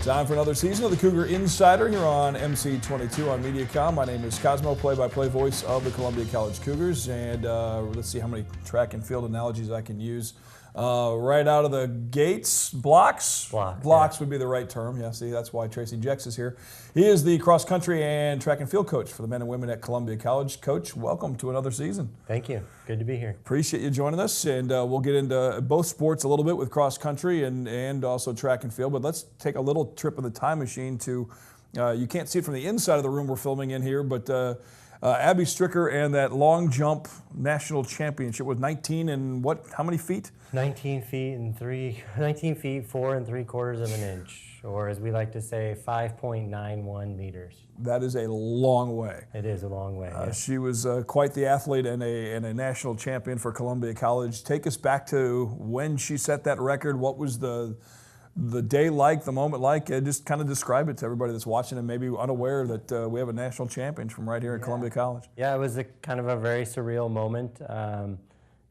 Time for another season of the Cougar Insider here on MC22 on MediaCom. My name is Cosmo, play-by-play voice of the Columbia College Cougars, and let's see how many track and field analogies I can use. Right out of the gates, blocks yeah. Would be the right term. Yeah, see, that's why Tracy Jex is here. He is the cross-country and track and field coach for the men and women at Columbia College. Coach, welcome to another season. Thank you. Good to be here. Appreciate you joining us, and we'll get into both sports a little bit with cross-country and also track and field, but let's take a little trip in the time machine to, you can't see it from the inside of the room we're filming in here, but Abby Stricker and that long jump national championship with 19 and what, how many feet? 19 feet 4 3/4 of an inch, or as we like to say, 5.91 meters. That is a long way. It is a long way. Yeah. She was quite the athlete and a national champion for Columbia College. Take us back to when she set that record. What was the day like, the moment like? Just kind of describe it to everybody that's watching and maybe unaware that we have a national champion from right here at Columbia College. Yeah, it was kind of a very surreal moment.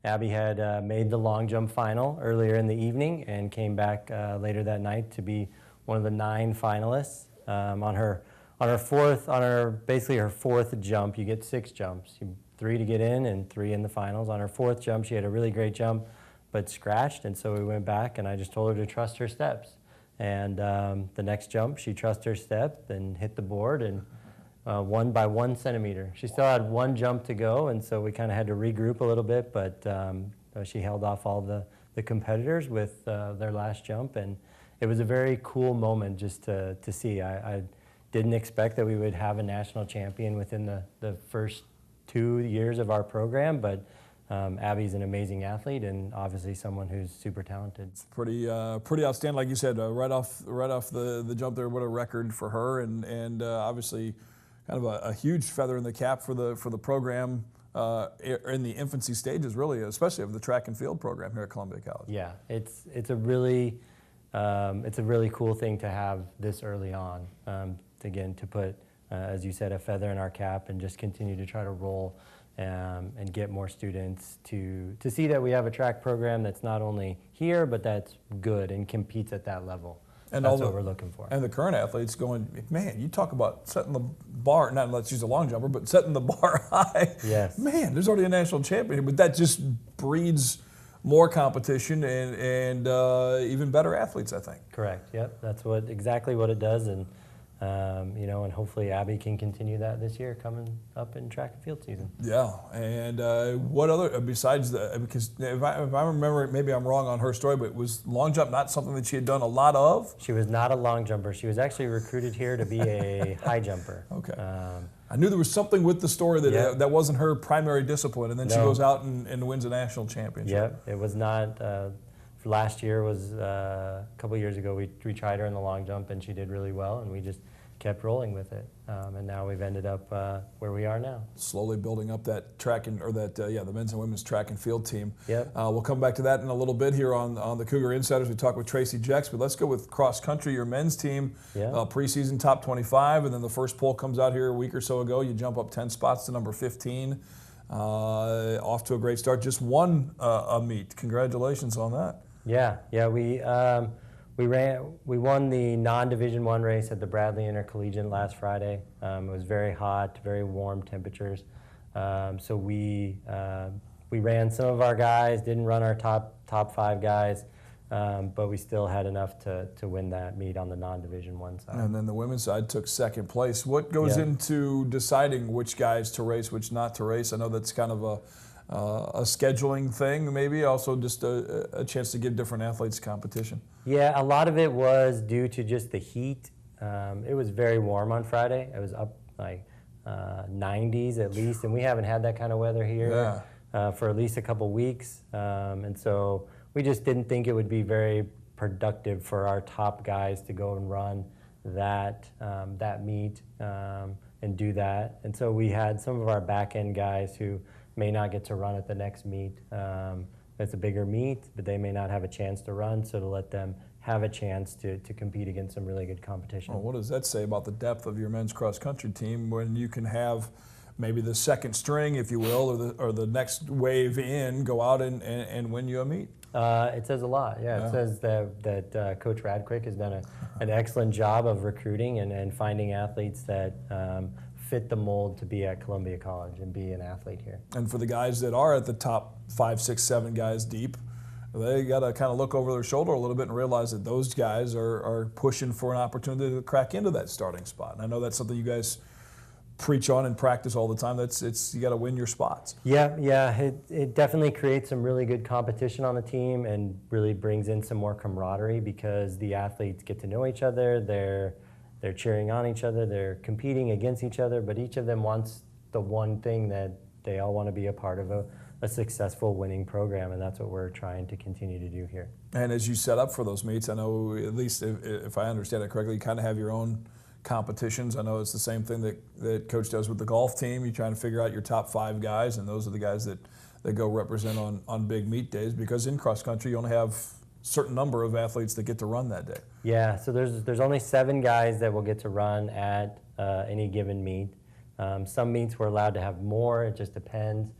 Abby had made the long jump final earlier in the evening and came back later that night to be one of the 9 finalists. Basically her fourth jump. You get 6 jumps, 3 to get in and 3 in the finals. On her 4th jump, she had a really great jump, but scratched, and so we went back and I just told her to trust her steps. And the next jump, she trusted her step and hit the board and won by 1 centimeter. She still had 1 jump to go, and so we kind of had to regroup a little bit, but she held off all the competitors with their last jump, and it was a very cool moment just to see. I didn't expect that we would have a national champion within the first 2 years of our program, but Abby's an amazing athlete and obviously someone who's super talented. It's pretty outstanding, like you said, right off the jump there. What a record for her, and obviously kind of a huge feather in the cap for the program in the infancy stages, really, especially of the track and field program here at Columbia College. Yeah, it's a really cool thing to have this early on. Again, to put, as you said, a feather in our cap and just continue to try to roll. And get more students to see that we have a track program that's not only here, but that's good and competes at that level. And that's what we're looking for. And the current athletes going, man, you talk about setting the bar, not let's use a long jumper, but setting the bar high. Yes. Man, there's already a national champion, but that just breeds more competition and even better athletes, I think. Correct. Yep. That's exactly what it does. And and hopefully Abby can continue that this year coming up in track and field season. Yeah, and what other, besides because if I remember, maybe I'm wrong on her story, but was long jump not something that she had done a lot of? She was not a long jumper. She was actually recruited here to be a high jumper. Okay. I knew there was something with the story that that wasn't her primary discipline, and then she goes out and wins a national championship. Yep, it was not. Last year was a couple years ago. We tried her in the long jump, and she did really well, and we just kept rolling with it, and now we've ended up where we are now. Slowly building up that the men's and women's track and field team. Yep. We'll come back to that in a little bit here on the Cougar Insiders. We talk with Tracy Jex, but let's go with cross country. Your men's team, preseason top 25, and then the first poll comes out here a week or so ago. You jump up 10 spots to number 15. Off to a great start. Just won a meet. Congratulations on that. Yeah, we won the non-Division I race at the Bradley Intercollegiate last Friday. It was very hot, very warm temperatures. So we ran some of our guys, didn't run our top 5 guys, but we still had enough to win that meet on the non-Division I side. And then the women's side took 2nd place. What goes into deciding which guys to race, which not to race? I know that's kind of a scheduling thing, maybe also just a chance to give different athletes competition. Yeah, a lot of it was due to just the heat. It was very warm on Friday. It was up like 90s at least, and we haven't had that kind of weather here for at least a couple weeks. And so we just didn't think it would be very productive for our top guys to go and run that meet and do that. And so we had some of our back end guys who may not get to run at the next meet. It's a bigger meet, but they may not have a chance to run, so to let them have a chance to compete against some really good competition. Well, what does that say about the depth of your men's cross-country team when you can have maybe the second string, if you will, or the next wave in, go out and win you a meet? It says a lot, yeah. It says that Coach Radquick has done an excellent job of recruiting and finding athletes that fit the mold to be at Columbia College and be an athlete here. And for the guys that are at the top 5, 6, 7 guys deep, they got to kind of look over their shoulder a little bit and realize that those guys are pushing for an opportunity to crack into that starting spot. And I know that's something you guys preach on and practice all the time. You got to win your spots. Yeah. It definitely creates some really good competition on the team and really brings in some more camaraderie because the athletes get to know each other. They're cheering on each other. They're competing against each other, but each of them wants the one thing that they all want to be a part of a successful winning program, and that's what we're trying to continue to do here. And as you set up for those meets, I know, at least if I understand it correctly, you kind of have your own competitions. I know it's the same thing that Coach does with the golf team. You're trying to figure out your top 5 guys, and those are the guys that go represent on big meet days, because in cross country you only have a certain number of athletes that get to run that day. Yeah, so there's only 7 guys that will get to run at any given meet. Some meets we're allowed to have more, it just depends.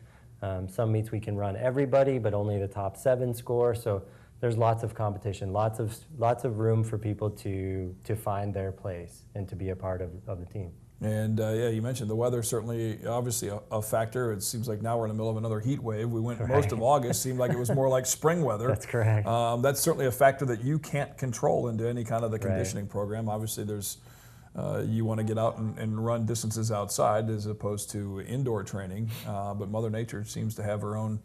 Some meets we can run everybody, but only the top 7 score. So there's lots of competition, lots of room for people to find their place and to be a part of the team. And you mentioned the weather, certainly, obviously a factor. It seems like now we're in the middle of another heat wave. We went most of August, seemed like it was more like spring weather. That's correct. That's certainly a factor that you can't control into any kind of the conditioning program. Obviously, you want to get out and run distances outside as opposed to indoor training, but Mother Nature seems to have her own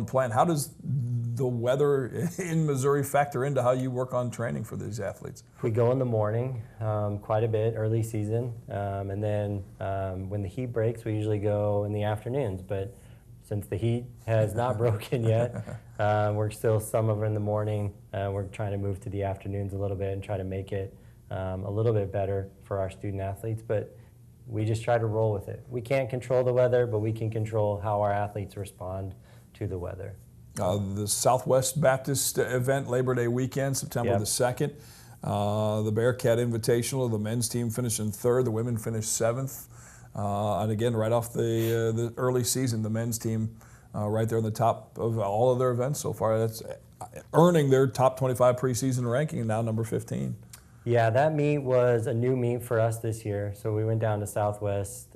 plan. How does the weather in Missouri factor into how you work on training for these athletes? We go in the morning quite a bit, early season, and then when the heat breaks, we usually go in the afternoons. But since the heat has not broken yet, we're still some of it in the morning. We're trying to move to the afternoons a little bit and try to make it a little bit better for our student athletes. But we just try to roll with it. We can't control the weather, but we can control how our athletes respond to the weather. The Southwest Baptist event, Labor Day weekend, September the 2nd. The Bearcat Invitational, the men's team finished in 3rd, the women finished 7th. And again, right off the early season, the men's team right there in the top of all of their events so far. That's earning their top 25 preseason ranking, now number 15. Yeah, that meet was a new meet for us this year. So we went down to Southwest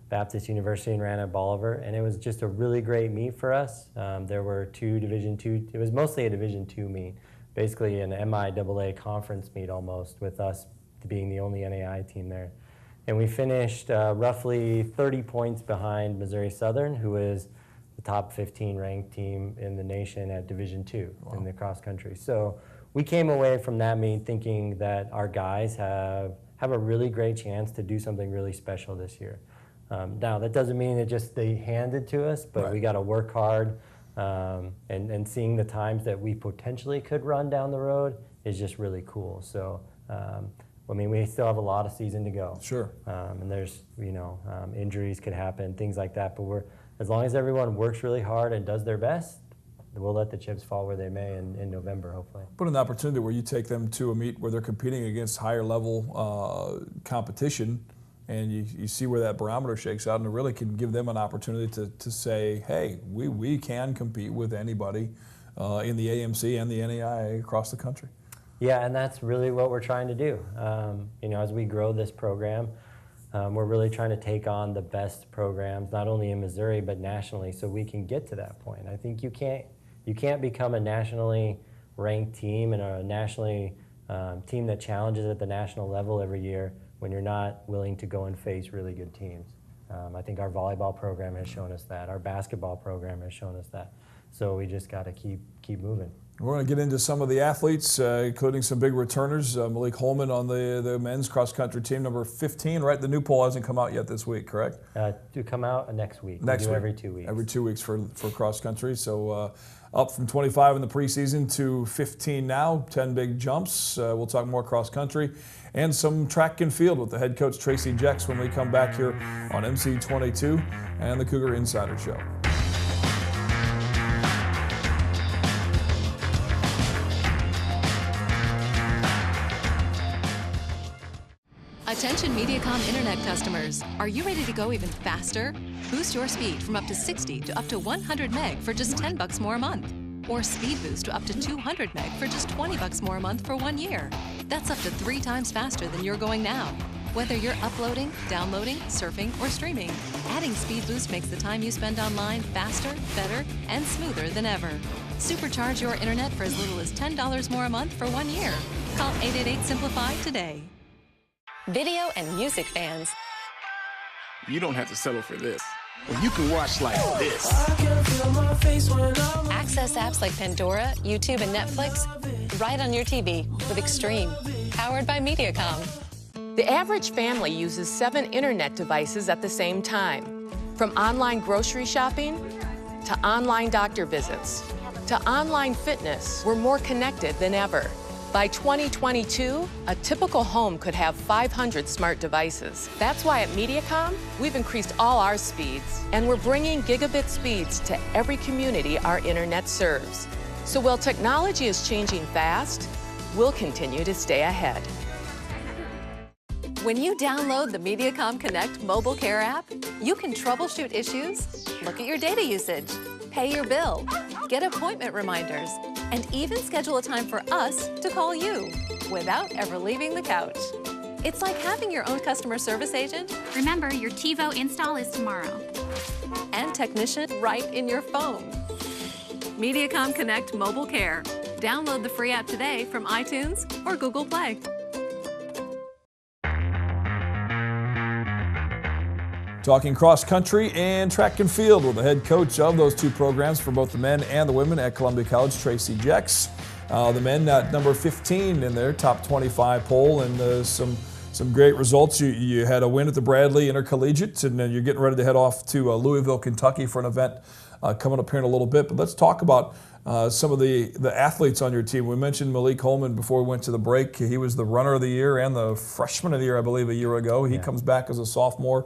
Baptist University and ran at Bolivar, and it was just a really great meet for us. There were 2 Division II, it was mostly a Division II meet, basically an MIAA conference meet almost, with us being the only NAI team there. And we finished roughly 30 points behind Missouri Southern, who is the top 15 ranked team in the nation at Division II in the cross country. So we came away from that meet thinking that our guys have a really great chance to do something really special this year. Now, that doesn't mean they hand it to us, but we got to work hard, and seeing the times that we potentially could run down the road is just really cool. So, I mean, we still have a lot of season to go. Sure. And there's, injuries could happen, things like that, but as long as everyone works really hard and does their best, we'll let the chips fall where they may in November, hopefully. But an opportunity where you take them to a meet where they're competing against higher level competition, and you see where that barometer shakes out, and it really can give them an opportunity to say, hey, we can compete with anybody in the AMC and the NAIA across the country. Yeah, and that's really what we're trying to do. As we grow this program, we're really trying to take on the best programs, not only in Missouri, but nationally, so we can get to that point. I think you can't become a nationally ranked team and a nationally team that challenges at the national level every year when you're not willing to go and face really good teams. I think our volleyball program has shown us that. Our basketball program has shown us that. So we just got to keep moving. We're going to get into some of the athletes, including some big returners. Malik Holman on the men's cross-country team, number 15, right? The new poll hasn't come out yet this week, correct? To come out next week. Next week. Every 2 weeks. Every 2 weeks for cross-country. So up from 25 in the preseason to 15 now, 10 big jumps. We'll talk more cross-country and some track and field with the head coach, Tracy Jex, when we come back here on MC22 and the Cougar Insider Show. A Attention Mediacom Internet customers. Are you ready to go even faster? Boost your speed from up to 60 to up to 100 meg for just $10 more a month. Or speed boost to up to 200 meg for just $20 more a month for 1 year. That's up to 3 times faster than you're going now. Whether you're uploading, downloading, surfing, or streaming, adding Speed Boost makes the time you spend online faster, better, and smoother than ever. Supercharge your internet for as little as $10 more a month for 1 year. Call 888-SIMPLIFY today. Video and music fans. You don't have to settle for this. Well, you can watch like this. Access apps like Pandora, YouTube, and Netflix right on your TV with Extreme, powered by Mediacom. The average family uses 7 internet devices at the same time. From online grocery shopping to online doctor visits to online fitness, we're more connected than ever. By 2022, a typical home could have 500 smart devices. That's why at Mediacom, we've increased all our speeds, and we're bringing gigabit speeds to every community our internet serves. So while technology is changing fast, we'll continue to stay ahead. When you download the Mediacom Connect mobile care app, you can troubleshoot issues, look at your data usage, pay your bill, get appointment reminders, and even schedule a time for us to call you without ever leaving the couch. It's like having your own customer service agent. Remember, your TiVo install is tomorrow. And technician right in your phone. Mediacom Connect Mobile Care. Download the free app today from iTunes or Google Play. Talking cross country and track and field with the head coach of those two programs for both the men and the women at Columbia College, Tracy Jex. The men at number 15 in their top 25 poll, and some great results. You had a win at the Bradley Intercollegiate, and then you're getting ready to head off to Louisville, Kentucky for an event coming up here in a little bit. But let's talk about some of the athletes on your team. We mentioned Malik Holman before we went to the break. He was the runner of the year and the freshman of the year, I believe, a year ago. He comes back as a sophomore.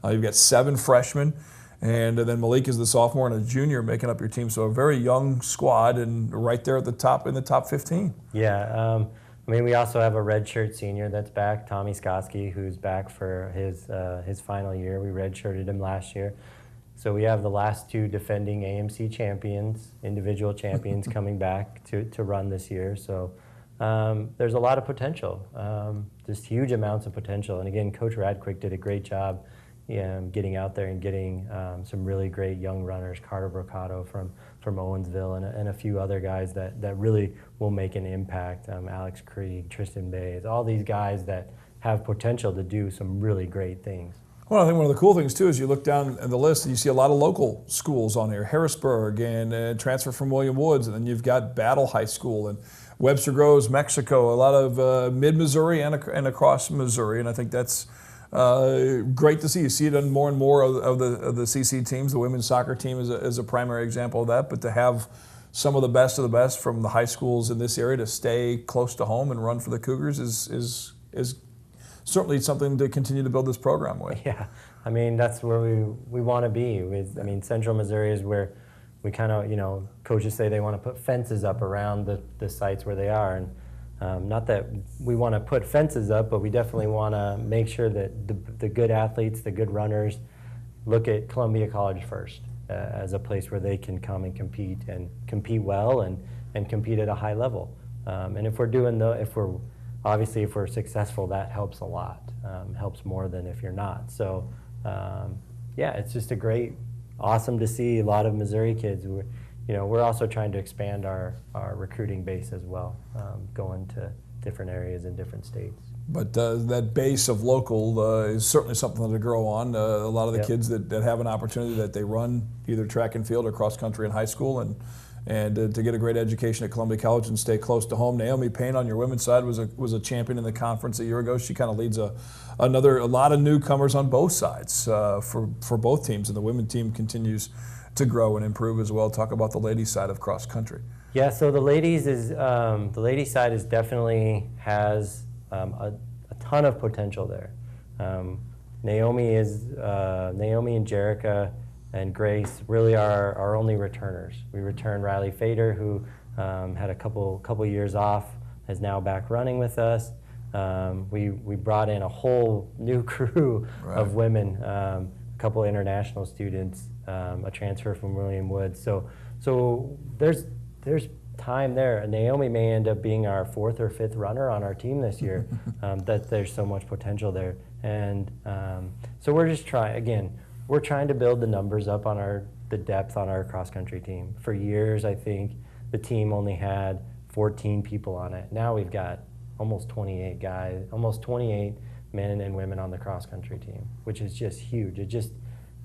You've got 7 freshmen, and then Malik is the sophomore and a junior making up your team. So a very young squad, and right there at the top in the top 15. Yeah, I mean, we also have a redshirt senior that's back, Tommy Skoski, who's back for his final year. We redshirted him last year. So we have the last 2 defending AMC champions, individual champions, coming back to run this year. So there's a lot of potential, just huge amounts of potential. And again, Coach Radquick did a great job getting out there and getting some really great young runners, Carter Brocato from Owensville, and a few other guys that really will make an impact. Alex Krieg, Tristan Bays, all these guys that have potential to do some really great things. Well, I think one of the cool things, too, is you look down at the list and you see a lot of local schools on here. Harrisburg and transfer from William Woods, and then you've got Battle High School and Webster Groves, Mexico, a lot of mid-Missouri and across Missouri, and I think that's great to see. You see it on more and more of the CC teams. The women's soccer team is a primary example of that. But to have some of the best from the high schools in this area to stay close to home and run for the Cougars is certainly something to continue to build this program with. Yeah, I mean, that's where we want to be. I mean, Central Missouri is where we kind of, coaches say they want to put fences up around the sites where they are. And not that we want to put fences up, but we definitely want to make sure that the good athletes, the good runners, look at Columbia College first as a place where they can come and compete well and compete at a high level. And if we're successful, that helps a lot. Helps more than if you're not. So yeah, it's just awesome to see a lot of Missouri kids. We're also trying to expand our recruiting base as well, going to different areas in different states. But that base of local is certainly something to grow on. A lot of the kids that have an opportunity that they run either track and field or cross country in high school, and to get a great education at Columbia College and stay close to home. Naomi Payne on your women's side was a champion in the conference a year ago. She kind of leads a lot of newcomers on both sides for both teams, and the women's team continues to grow and improve as well. Talk about the ladies' side of cross country. Yeah, so the ladies side is definitely has a ton of potential there. Naomi and Jerica and Grace really are our only returners. We returned Riley Fader, who had a couple years off, is now back running with us. we brought in a whole new crew of women, a couple international students, a transfer from William Wood. So there's time there. Naomi may end up being our 4th or 5th runner on our team this year. That there's so much potential there, and so we're just we're trying to build the numbers up on the depth on our cross country team. For years, I think the team only had 14 people on it. Now we've got almost 28 guys, almost 28 men and women on the cross country team, which is just huge. It just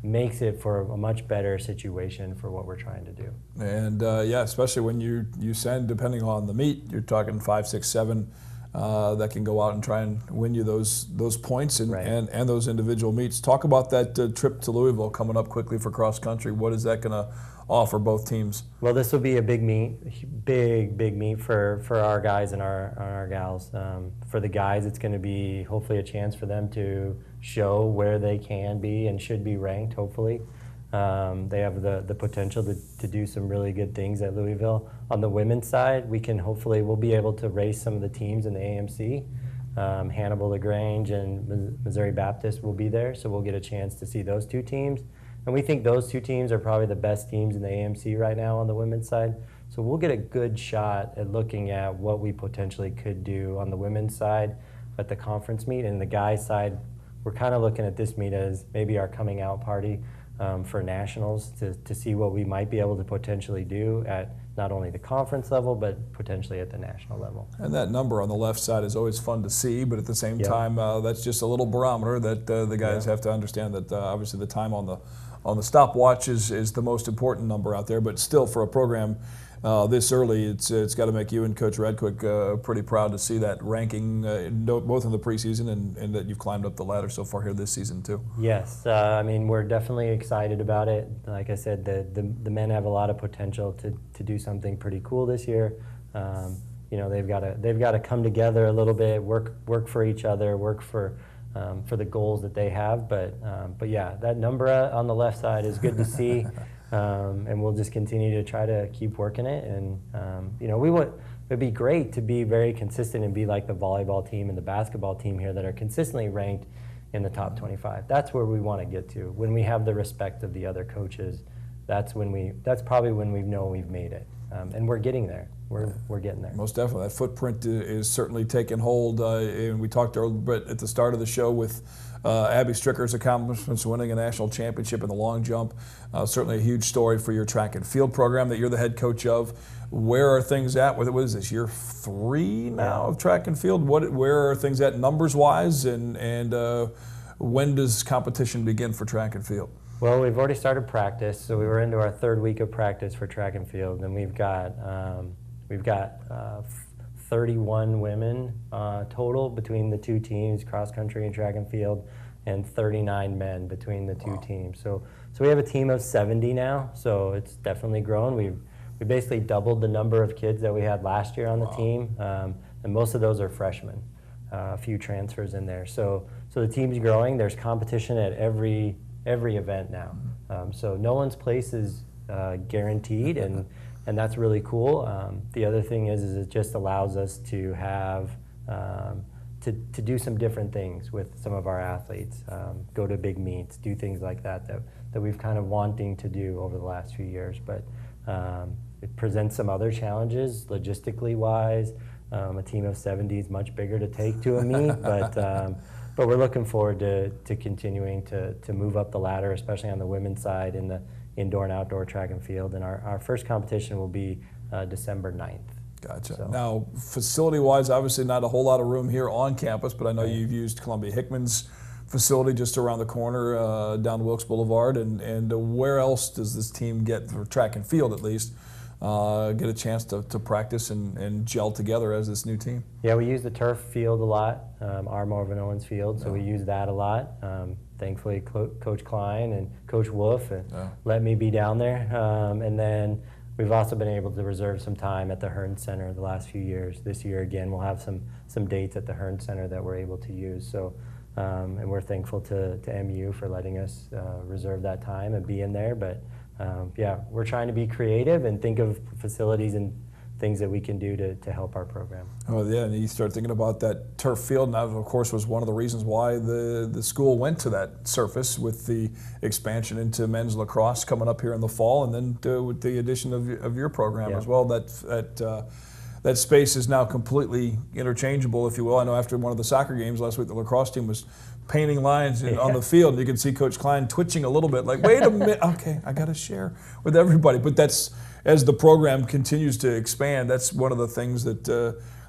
makes it for a much better situation for what we're trying to do. And yeah, especially when you send, depending on the meet, you're talking 5, 6, 7 that can go out and try and win you those points and those individual meets. Talk about that trip to Louisville coming up quickly for cross country. What is that going to offer both teams? Well, this will be a big meet, big meet for our guys and our gals. For the guys, it's going to be hopefully a chance for them to show where they can be and should be ranked, hopefully. They have the potential to do some really good things at Louisville. On the women's side, we'll be able to race some of the teams in the AMC. Hannibal LaGrange and Missouri Baptist will be there, so we'll get a chance to see those 2 teams. And we think those 2 teams are probably the best teams in the AMC right now on the women's side. So we'll get a good shot at looking at what we potentially could do on the women's side at the conference meet. And the guys' side, we're kind of looking at this meet as maybe our coming out party for nationals to see what we might be able to potentially do at not only the conference level, but potentially at the national level. And that number on the left side is always fun to see, but at the same time, that's just a little barometer that the guys have to understand that obviously the time on the stopwatch is the most important number out there, but still for a program this early, it's got to make you and Coach Radquick pretty proud to see that ranking, both in the preseason and that you've climbed up the ladder so far here this season too. Yes, I mean, we're definitely excited about it. Like I said, the men have a lot of potential to do something pretty cool this year. They've got to come together a little bit, work for each other, work for the goals that they have. But yeah, that number on the left side is good to see. And we'll just continue to try to keep working it. And, it'd be great to be very consistent and be like the volleyball team and the basketball team here that are consistently ranked in the top 25. That's where we want to get to. When we have the respect of the other coaches, that's probably when we know we've made it. And we're getting there. We're getting there. Most definitely. That footprint is certainly taking hold. And we talked a little bit at the start of the show with Abby Stricker's accomplishments, winning a national championship in the long jump. Certainly a huge story for your track and field program that you're the head coach of. Where are things at? What is this, year 3 now of track and field? Where are things at numbers-wise, and when does competition begin for track and field? Well, we've already started practice, so we were into our 3rd week of practice for track and field, and we've got 31 women total between the 2 teams, cross country and track and field, and 39 men between the 2 teams. So we have a team of 70 now, so it's definitely grown. We basically doubled the number of kids that we had last year on the team, and most of those are freshmen, a few transfers in there. So the team's growing. There's competition at every event now. So no one's place is guaranteed, and that's really cool. The other thing is it just allows us to have to do some different things with some of our athletes, go to big meets, do things like that we've kind of wanting to do over the last few years. But it presents some other challenges logistically wise. A team of 70 is much bigger to take to a meet, but we're looking forward to continuing to move up the ladder, especially on the women's side in the indoor and outdoor track and field. And our first competition will be December 9th. Gotcha. So. Now, facility-wise, obviously not a whole lot of room here on campus, but I know you've used Columbia Hickman's facility just around the corner down Wilkes Boulevard. And where else does this team get, for track and field at least, get a chance to practice and gel together as this new team? Yeah, we use the turf field a lot, our Marvin Owens field, so we use that a lot. Thankfully, Coach Klein and Coach Wolf let me be down there. And then we've also been able to reserve some time at the Hearn Center the last few years. This year, again, we'll have some dates at the Hearn Center that we're able to use. So, and we're thankful to MU for letting us reserve that time and be in there. But yeah, we're trying to be creative and think of facilities in things that we can do to help our program. Oh yeah, and you start thinking about that turf field, and that of course was one of the reasons why the school went to that surface with the expansion into men's lacrosse coming up here in the fall, and then with the addition of your program as well. That space is now completely interchangeable, if you will. I know after one of the soccer games last week, the lacrosse team was painting lines on the field, and you could see Coach Klein twitching a little bit, like, wait a minute, okay, I got to share with everybody. But that's, as the program continues to expand, that's one of the things that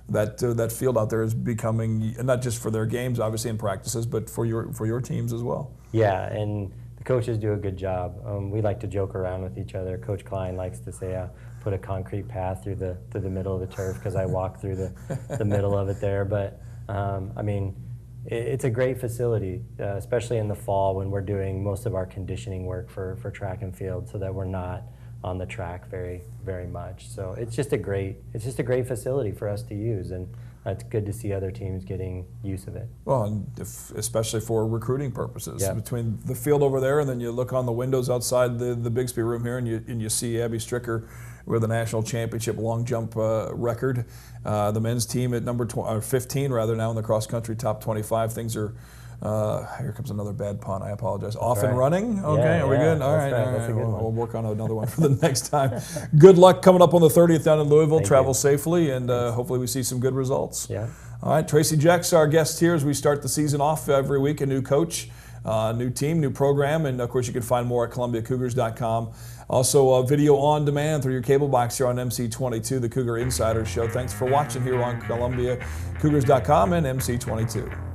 that field out there is becoming, not just for their games, obviously, and practices, but for your teams as well. Yeah, and the coaches do a good job. We like to joke around with each other. Coach Klein likes to say, put a concrete path through the middle of the turf, because I walk through the middle of it there. But I mean, it's a great facility, especially in the fall when we're doing most of our conditioning work for track and field, so that we're not on the track very much. So it's just a great facility for us to use, and it's good to see other teams getting use of it. Well, and especially for recruiting purposes. Yeah. Between the field over there, and then you look on the windows outside the Bixby room here, and you see Abby Stricker with the national championship long jump record. The men's team at number 15 rather now in the cross country top 25. Things are. Here comes another bad pun. I apologize. Off and running. Okay, yeah, are we good? All right. That's a good one. We'll work on another one for the next time. Good luck coming up on the 30th down in Louisville. Thank Travel you. safely, and hopefully we see some good results. Yeah. All right, Tracy Jeck's our guest here as we start the season off every week. A new coach, new team, new program, and of course you can find more at ColumbiaCougars.com. Also, video on demand through your cable box here on MC22, the Cougar Insider Show. Thanks for watching here on ColumbiaCougars.com and MC22.